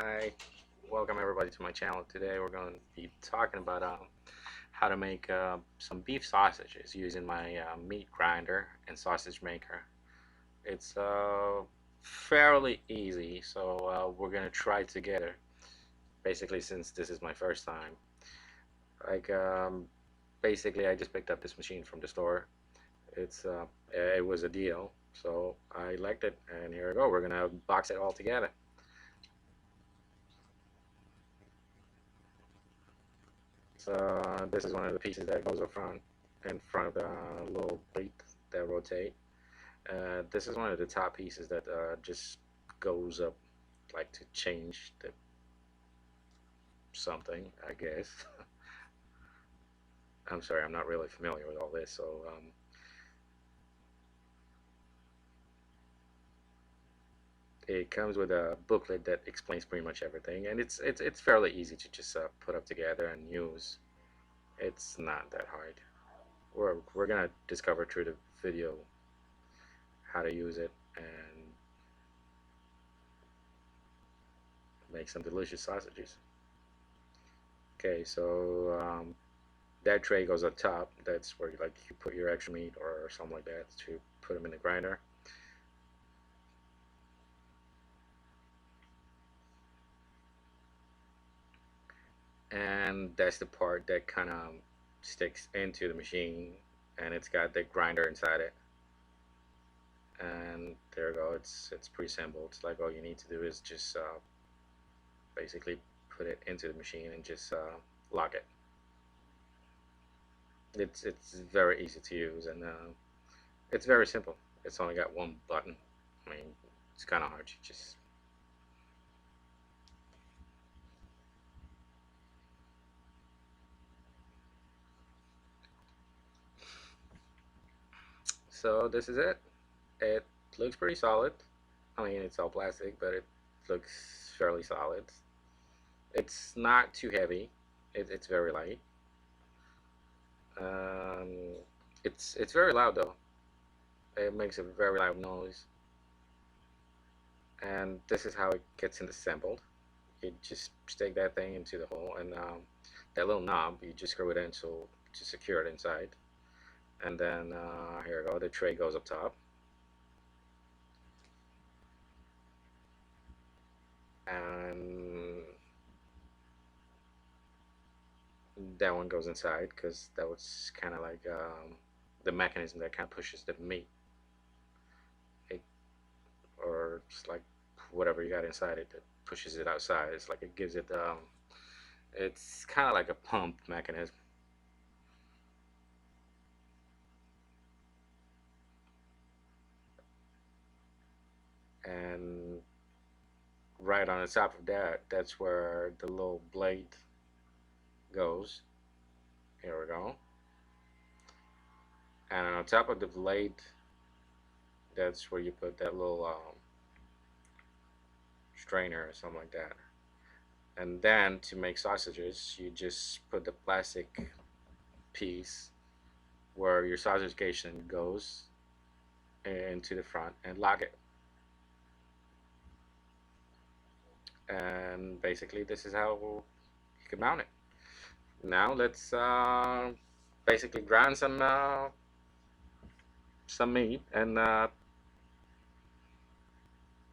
Hi, welcome everybody to my channel. Today we're going to be talking about how to make some beef sausages using my meat grinder and sausage maker. It's fairly easy, so we're going to try together. Basically, since this is my first time, like basically I just picked up this machine from the store. It was a deal, so I liked it, and here we go. We're gonna box it all together. So this is one of the pieces that goes up front, in front of the little plate that rotate. This is one of the top pieces that just goes up, like to change the something, I guess. I'm sorry, I'm not really familiar with all this, so it comes with a booklet that explains pretty much everything, and it's fairly easy to just put up together and use. It's not that hard. We're gonna discover through the video how to use it and make some delicious sausages. Okay, so that tray goes on top. That's where you put your extra meat or something like that to put them in the grinder. And that's the part that kind of sticks into the machine, and it's got the grinder inside it. And there you go. It's pretty simple. It's like all you need to do is just basically put it into the machine and just lock it. It's very easy to use, and it's very simple. It's only got one button. I mean, it's kind of hard to just. So this is it. It looks pretty solid. I mean, it's all plastic, but it looks fairly solid. It's not too heavy. It's very light. Um, it's very loud though. It makes a very loud noise. And this is how it gets assembled. You just stick that thing into the hole, and that little knob, you just screw it in so to secure it inside. And then here we go. The tray goes up top, and that one goes inside because that was kind of like the mechanism that kind of pushes the meat, it, or just like whatever you got inside it that pushes it outside. It's like it gives it it's kind of like a pump mechanism. And right on the top of that, that's where the little blade goes. Here we go. And on top of the blade, that's where you put that little strainer or something like that. And then to make sausages, you just put the plastic piece where your sausage casing goes into the front and lock it. And basically, this is how you can mount it. Now let's basically grind some meat and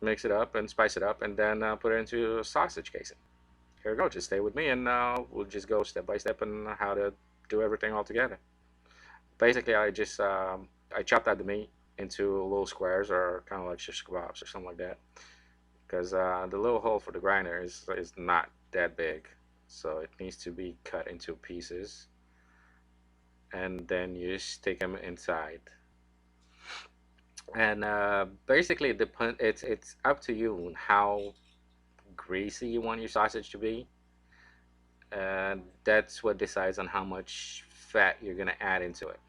mix it up and spice it up, and then put it into a sausage casing. Here we go. Just stay with me, and we'll just go step by step on how to do everything all together. Basically, I chopped out the meat into little squares, or kind of like shish kebabs or something like that, because the little hole for the grinder is not that big, so it needs to be cut into pieces, and then you stick them inside. And basically, it's up to you on how greasy you want your sausage to be, and that's what decides on how much fat you're gonna add into it.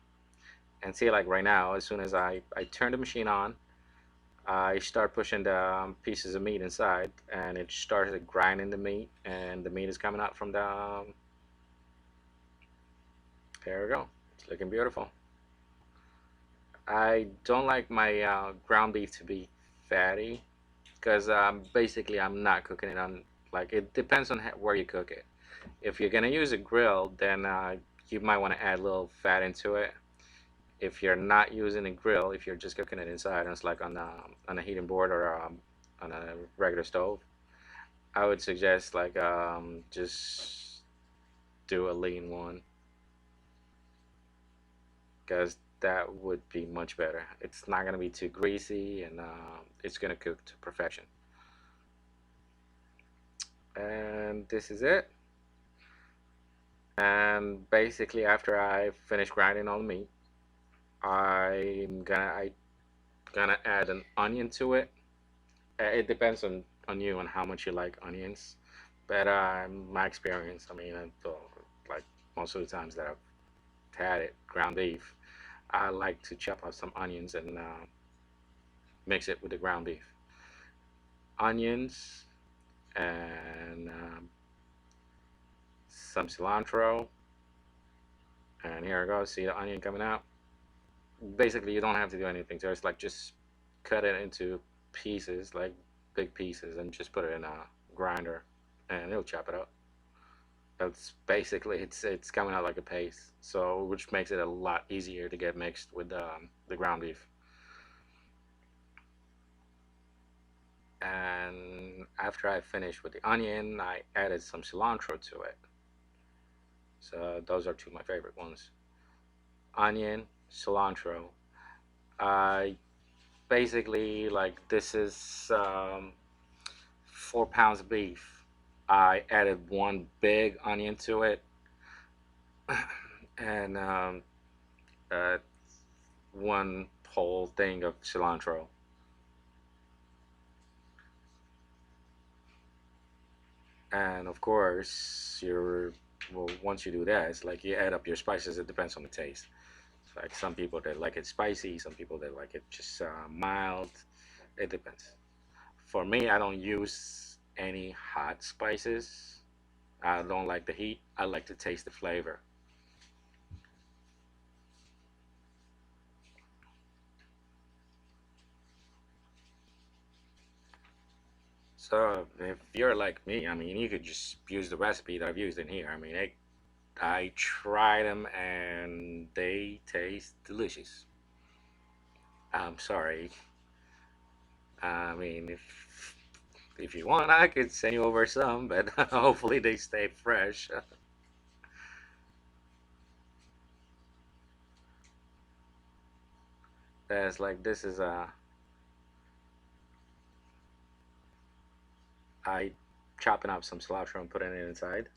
And see, like right now, as soon as I turn the machine on, I start pushing the pieces of meat inside, and it started grinding the meat, and the meat is coming out from the. There we go. It's looking beautiful. I don't like my ground beef to be fatty, because basically I'm not cooking it on Like it depends on where you cook it. If you're gonna use a grill, then you might want to add a little fat into it. If you're not using a grill, if you're just cooking it inside, and it's like on a heating board or on a regular stove, I would suggest like just do a lean one because that would be much better. It's not gonna be too greasy and it's gonna cook to perfection. And this is it. And basically, after I finish grinding all the meat, I gonna add an onion to it. It depends on you and how much you like onions. But my experience, I mean, like most of the times that I've had it, ground beef, I like to chop up some onions and mix it with the ground beef. Onions and some cilantro. And here it goes. See the onion coming out? Basically, you don't have to do anything to it. It's like just cut it into pieces, like big pieces, and just put it in a grinder, and it'll chop it up. That's basically it's coming out like a paste, so which makes it a lot easier to get mixed with the ground beef. And after I finished with the onion, I added some cilantro to it. So those are two of my favorite ones: onion, cilantro. I basically like this is 4 pounds of beef. I added one big onion to it and uh, one whole thing of cilantro. And of course, well, once you do that, it's like you add up your spices. It depends on the taste. It's like some people that like it spicy, some people that like it just mild. It depends. For me, I don't use any hot spices. I don't like the heat. I like to taste the flavor. So if you're like me, I mean, you could just use the recipe that I've used in here. I mean, I tried them and they taste delicious. I'm sorry. I mean, if you want, I could send you over some, but hopefully they stay fresh. That's like this is I chopping up some cilantro and putting it inside.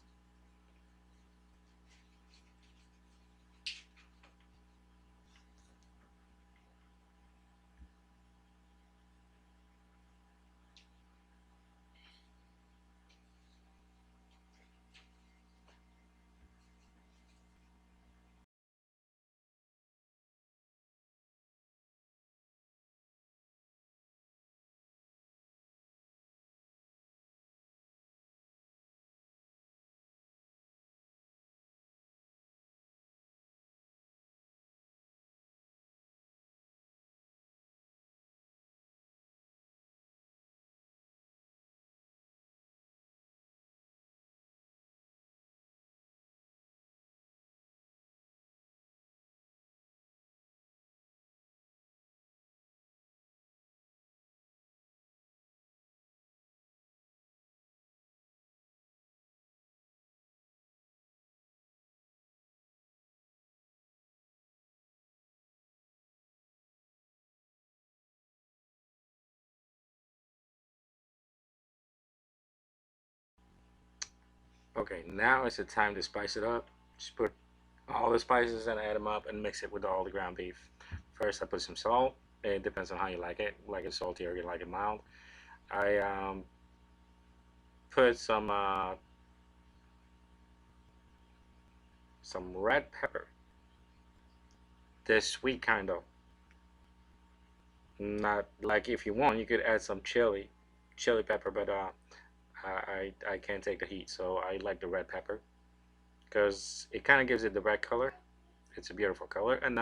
Okay, now is the time to spice it up. Just put all the spices and add them up and mix it with all the ground beef. First, I put some salt. It depends on how you like it salty or you like it mild. I put some red pepper, this sweet kind of. Not like if you want, you could add some chili pepper, but I can't take the heat, so I like the red pepper because it kind of gives it the red color. It's a beautiful color, and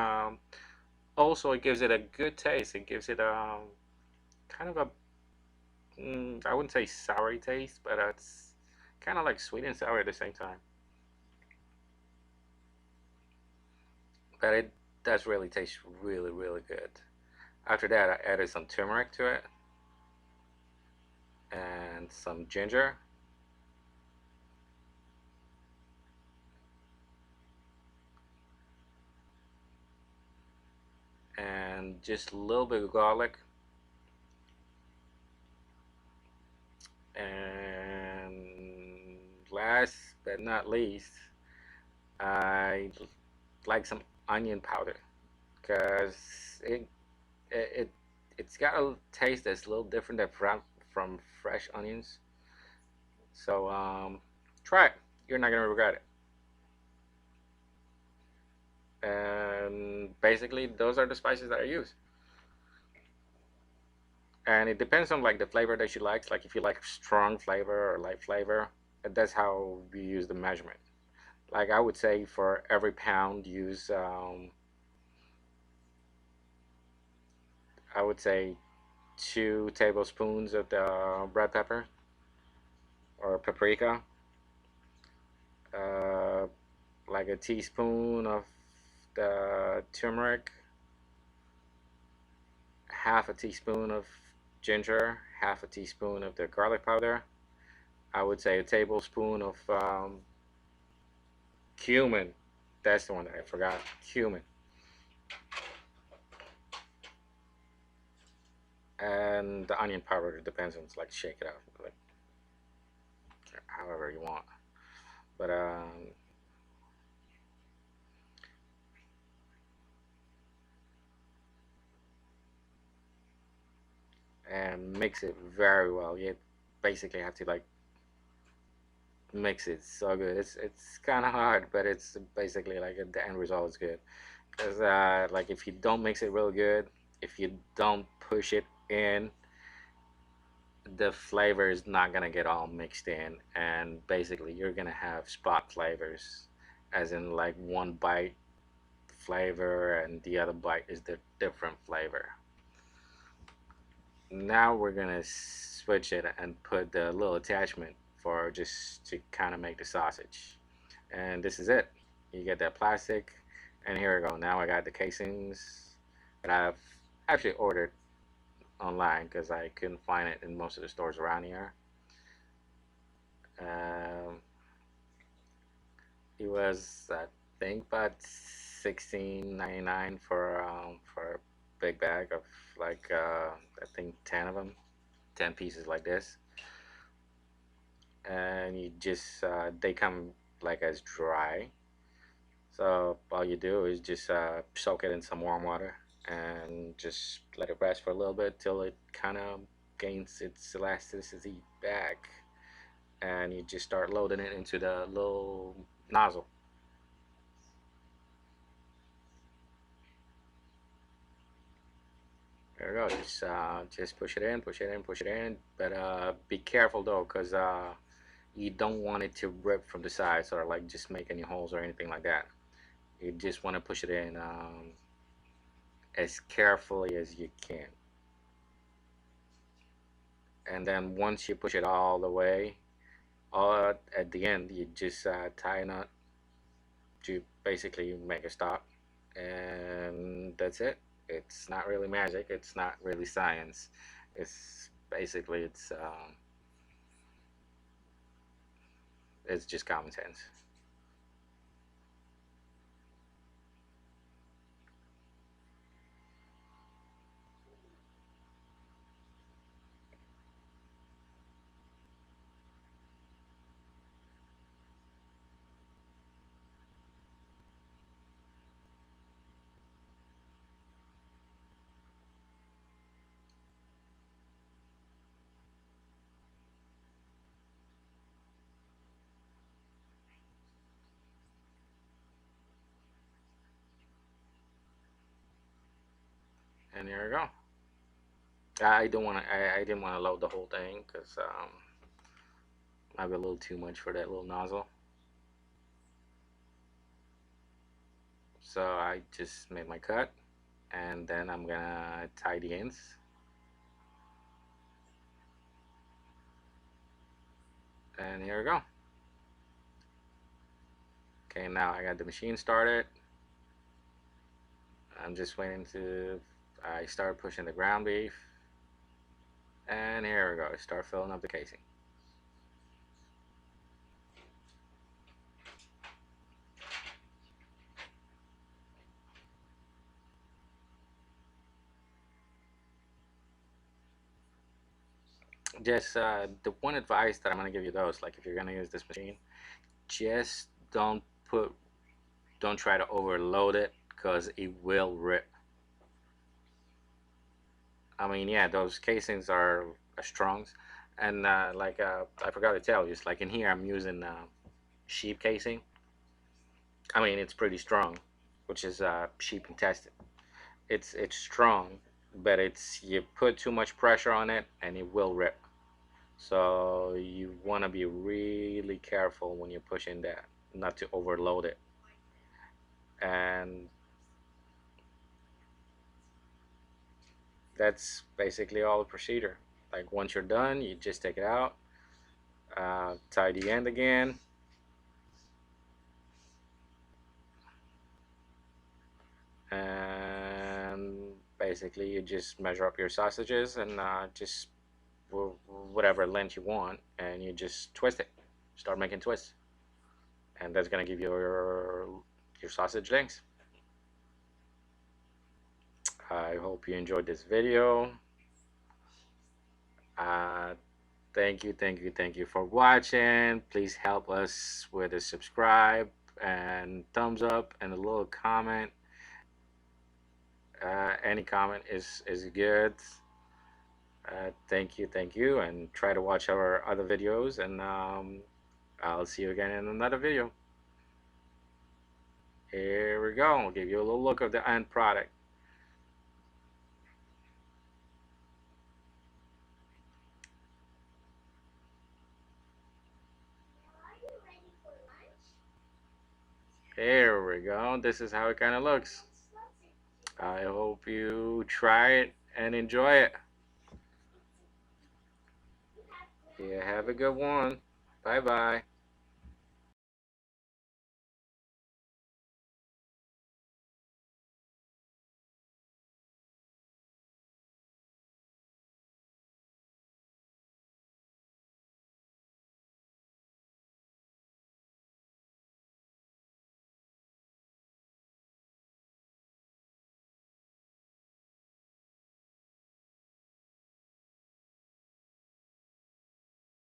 also it gives it a good taste. It gives it kind of a I wouldn't say sour taste, but it's kind of like sweet and sour at the same time. But it does really taste really, really good. After that, I added some turmeric to it and some ginger and just a little bit of garlic. And last but not least, I like some onion powder because it it, it it's got a taste that's a little different than from fresh onions. So try it. You're not gonna regret it. And basically, those are the spices that I use. And it depends on like the flavor that she likes. Like if you like strong flavor or light flavor, that's how we use the measurement. Like I would say for every pound, use I would say 2 tablespoons of the red pepper or paprika, uh, like a teaspoon of the turmeric, half a teaspoon of ginger, half a teaspoon of the garlic powder. I would say a tablespoon of cumin. That's the one that I forgot. Cumin. And the onion powder, it depends on, like, shake it up, like, however you want. But, and mix it very well. You basically have to, like, mix it so good. It's kind of hard, but it's basically, like, the end result is good. Because, like, if you don't mix it real good, if you don't push it in, the flavor is not gonna get all mixed in, and basically you're gonna have spot flavors, as in like one bite flavor and the other bite is the different flavor. Now we're gonna switch it and put the little attachment for just to kind of make the sausage, and this is it. You get that plastic, and here we go. Now I got the casings that I've actually ordered online because I couldn't find it in most of the stores around here. Um, it was, I think, about 16.99 for a big bag of, like, I think 10 of them, 10 pieces like this, and you just they come like as dry. So all you do is just soak it in some warm water and just let it rest for a little bit till it kind of gains its elasticity back, and you just start loading it into the little nozzle. There you go. Just push it in, push it in, push it in. But be careful though, cause you don't want it to rip from the sides or like just make any holes or anything like that. You just want to push it in as carefully as you can. And then once you push it all the way, all at the end, you just tie a knot to basically make a stop, and that's it. It's not really magic. It's not really science. It's basically it's just common sense. And there you go. I didn't want to load the whole thing because might be a little too much for that little nozzle. So I just made my cut, and then I'm gonna tie the ends. And here we go. Okay, now I got the machine started. I'm just waiting to I start pushing the ground beef. And here we go. Start filling up the casing. Just the one advice that I'm gonna give you though is like if you're gonna use this machine, just don't try to overload it because it will rip. I mean, yeah, those casings are strong, and I forgot to tell you, it's like in here I'm using sheep casing. I mean, it's pretty strong, which is sheep intestine. It's strong, but it's you put too much pressure on it and it will rip. So you want to be really careful when you're pushing that, not to overload it. And that's basically all the procedure. Like once you're done, you just take it out, tie the end again, and basically you just measure up your sausages and just whatever length you want, and you just twist it. Start making twists, and that's gonna give you your sausage links. I hope you enjoyed this video. Uh, thank you for watching. Please help us with a subscribe and thumbs up and a little comment. Any comment is good. Thank you, and try to watch our other videos, and I'll see you again in another video. Here we go. I'll give you a little look of the end product. Here we go. This is how it kind of looks. I hope you try it and enjoy it. Yeah, have a good one. Bye bye.